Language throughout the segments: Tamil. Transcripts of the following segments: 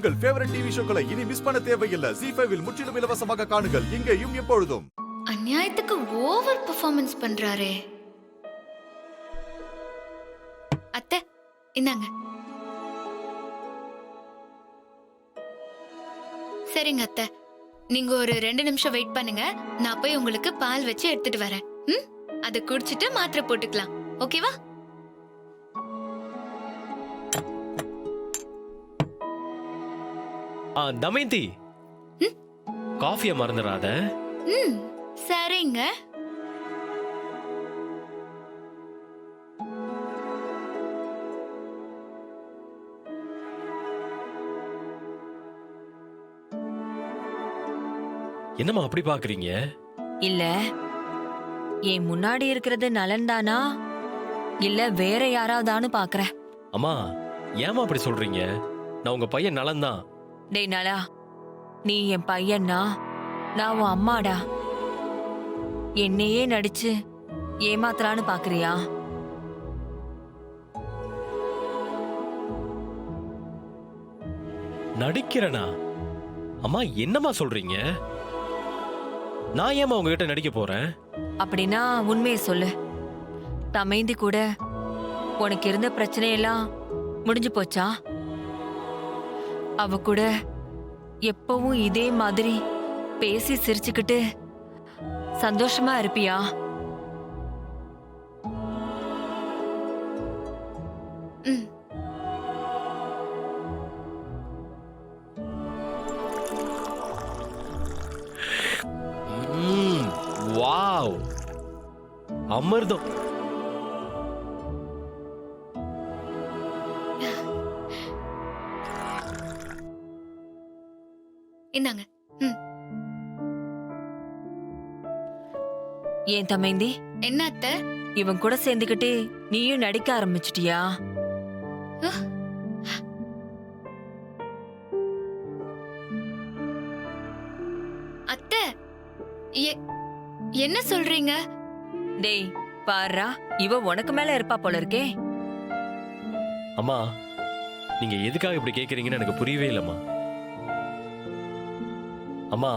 உங்கள் ஃபேவரட் டிவி ஷோக்களை இனி மிஸ் பண்ண தேவையில்லை. ZEE5 இல் முற்றிலும் இலவசமாக காணுங்கள். இங்கேயும் எப்பொழுதும். அநியாயத்துக்கு ஓவர் பெர்ஃபார்மன்ஸ் பண்றாரே. அத்தை இந்தாங்க. சரிங்க அத்தை, நீங்க ஒரு 2 நிமிஷம் வெயிட் பண்ணுங்க. நான் போய் உங்களுக்கு பால் வச்சு எடுத்துட்டு வரேன். அதை குடிச்சிட்டு மாத்திரை போட்டுக்கலாம். ஓகேவா? தமயந்தி, காஃபியை மறந்துடாத. சரிங்க. என்னம்மா அப்படி பாக்குறீங்க? இல்ல, என் முன்னாடி இருக்கிறது நலன் தானா இல்ல வேற யாராவதான்னு பாக்குறேன். அம்மா, ஏமா அப்படி சொல்றீங்க? நான் உங்க பையன் நலன் தான். டேய் நலா, நீ என் பையன்னா நான் உன் அம்மாடா. என்னையே நடிச்சு ஏமாத்தலான்னு பாக்குறியா? நடிக்கிறனா? அம்மா என்னம்மா சொல்றீங்க? நான் ஏமா உங்ககிட்ட நடிக்க போறேன்? அப்படின்னா உண்மையை சொல்லு. தமைந்தி கூட உனக்கு இருந்த பிரச்சனையெல்லாம் முடிஞ்சு போச்சா? அவ கூட எப்பவும் இதே மாதிரி பேசி சிரிச்சுக்கிட்டு சந்தோஷமா இருப்பியா? வாவ், அமிர்தம். இந்தாங்க. ஏன் தமைந்தி, என்ன அத்தை? இவன் கூட சேர்ந்துக்கிட்டு நீயும் நடிக்க ஆரம்பிச்சிட்டியா? அத்தை என்ன சொல்றீங்க? டேய் பாரா, இவ உனக்கு மேல இருப்பா போல இருக்கே. அம்மா, நீங்க எதுக்காக இப்படி கேக்குறீங்கன்னு எனக்கு புரியவே இல்லம்மா. அம்மா,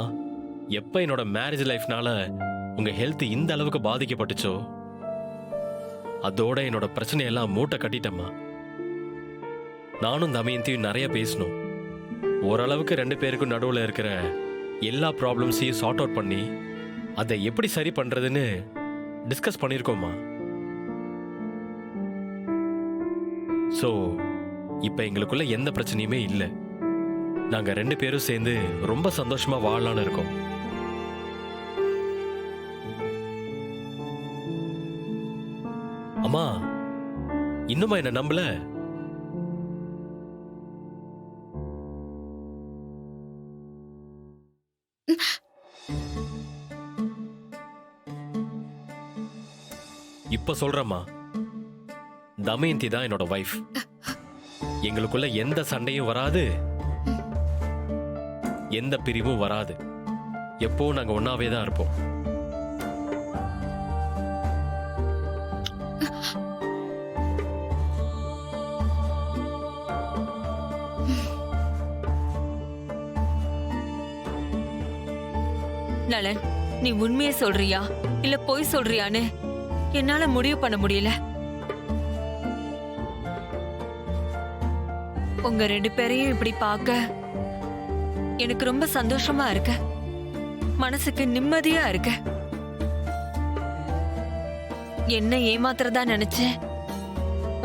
எப்ப என்னோட மேரேஜ் லைஃப்னால உங்க ஹெல்த் இந்த அளவுக்கு பாதிக்கப்பட்டுச்சோ அதோட என்னோட பிரச்சனையெல்லாம் மூட்டை கட்டிட்டம்மா. நானும் தமயந்தியும் நிறைய பேசணும். ஓரளவுக்கு 2 பேருக்கும் நடுவில் இருக்கிற எல்லா ப்ராப்ளம்ஸையும் சார்ட் அவுட் பண்ணி அதை எப்படி சரி பண்றதுன்னு டிஸ்கஸ் பண்ணியிருக்கோம்மா. ஸோ இப்போ எங்களுக்குள்ள எந்த பிரச்சனையுமே இல்லை. நாங்கள் 2 பேரும் சேர்ந்து ரொம்ப சந்தோஷமா வாழலான்னு இருக்கோம். அம்மா, இன்னுமா என்ன நம்பல? இப்ப சொல்றேம்மா, தமயந்தி தான் என்னோட வைஃப். எங்களுக்குள்ள எந்த சண்டையும் வராது, எந்த பிரிவும் வராது. எப்போ நாங்க ஒன்னாவே தான் இருப்போம். நலன், நீ உண்மையை சொல்றியா இல்ல பொய் சொல்றியான்னு என்னால முடிவு பண்ண முடியல. உங்க 2 பேரையும் இப்படி பார்க்க எனக்கு ரொம்ப சந்தோஷமா இருக்கு. மனசுக்கு நிம்மதியா இருக்கு. என்ன ஏமாத்துறதா நினைச்சு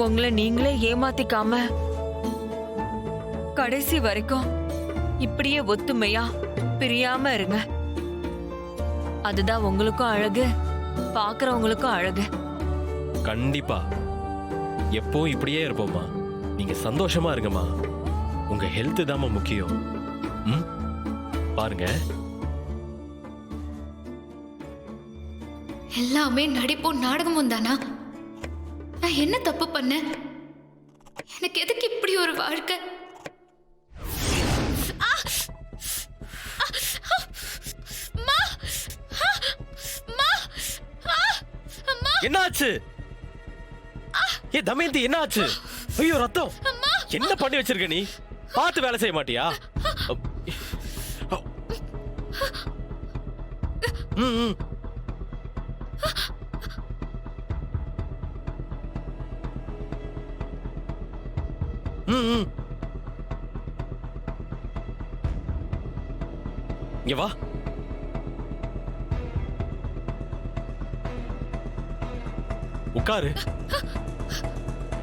உங்களை நீங்களே ஏமாத்திக்காம கடைசி வரைக்கும் இப்படியே ஒத்துமையா பிரியாம இருங்க. அதுதான் உங்களுக்கும் அழகு, பாக்குறவங்களுக்கும் அழகு. கண்டிப்பா எப்போ இப்படியே இருப்போம்மா. நீங்க சந்தோஷமா இருங்கம்மா. உங்க ஹெல்த் தாம்மா முக்கியம். பாருங்க, எல்லாமே நடிப்பும் நாடகமும் தானா? நான் என்ன தப்பு பண்ணேன்? எனக்கு எதுக்கு இப்படி ஒரு வாழ்க்கை? என்னாச்சு? ஏ தமயந்தி, என்னாச்சு? ஐயோ ரத்தம்! என்ன பண்ணி வச்சிருக்க நீ? பார்த்து வேலை செய்ய மாட்டியா? ம், ம். ம், ம். இங்க வா. உட்காரு.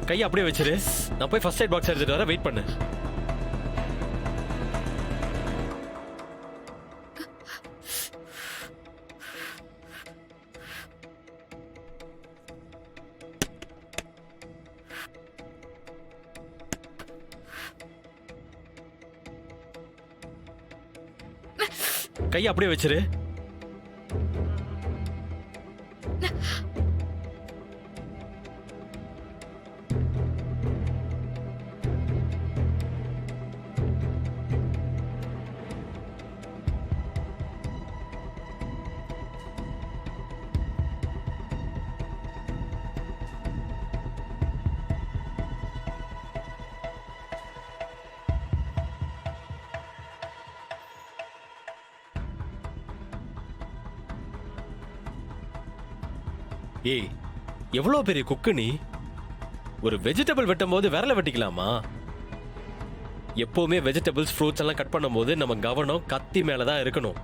கையை அப்படியே வச்சிரு. நான் போய் ஃபர்ஸ்ட் எய்ட் பாக்ஸ் எடுத்துட்டு வர. வெயிட் பண்ணு. கையை அப்படியே வச்சிரு. ஏய், எவ்வளவு பெரிய குக்கு நீ. ஒரு வெஜிடபிள் வெட்டும் போது விரல வெட்டிக்கலாமா? எப்பவுமே வெஜிடபிள்ஸ் ஃப்ரூட்ஸ் எல்லாம் கட் பண்ணும்போது நம்ம கவனம் கத்தி மேலதான் இருக்கணும்.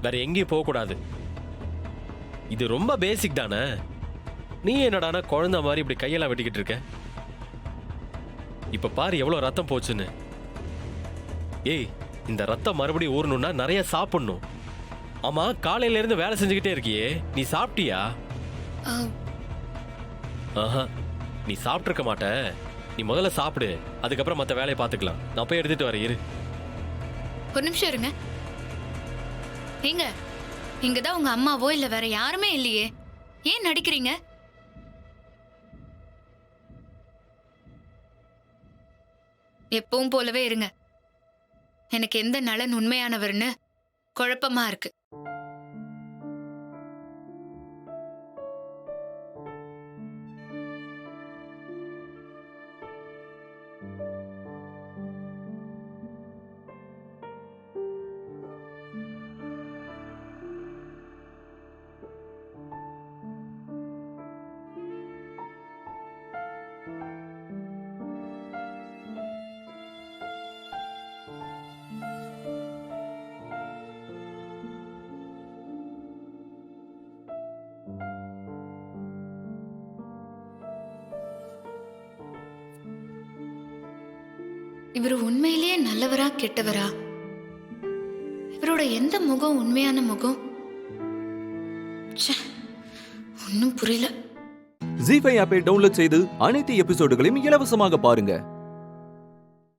வேற எங்கேயும் போக கூடாது. இது ரொம்ப பேசிக் தானே. நீ என்னடானா குழந்தை மாதிரி இப்படி கையெல்லாம் வெட்டிக்கிட்டு இருக்க. இப்ப பாரு எவ்வளவு ரத்தம் போச்சுன்னு. ஏய், இந்த ரத்தம் மறுபடியும் ஊறணும்னா நிறைய சாப்பிடணும். ஆமா, காலையில இருந்து வேலை செஞ்சுக்கிட்டே இருக்கியே, நீ சாப்பிட்டியா? ஆஹா, நீ சாப்பிட்டிருக்க மாட்ட. நீ முதல்ல சாப்பிடு, அதுக்கப்புறம் மற்ற வேலையை பார்த்துக்கலாம். நான் போய் எடுத்துட்டு வரேன், இரு. ஒரு நிமிஷம் இருங்க. ஏங்க, இங்கதான் உங்க அம்மாவோ இல்ல வேற யாருமே இல்லையே, ஏன் நடிக்கிறீங்க? எப்பவும் போலவே இருங்க. எனக்கு எந்த நலன் உண்மையானவர்னு குழப்பமா இருக்கு. இவர் உண்மையிலேயே நல்லவரா கெட்டவரா? இவரோட எந்த முகம் உண்மையான முகம்? ஒன்னும் புரியல. ஜீ5 ஆப்பை டவுன்லோட் செய்து அனைத்து எபிசோடுகளையும் இலவசமாக பாருங்க.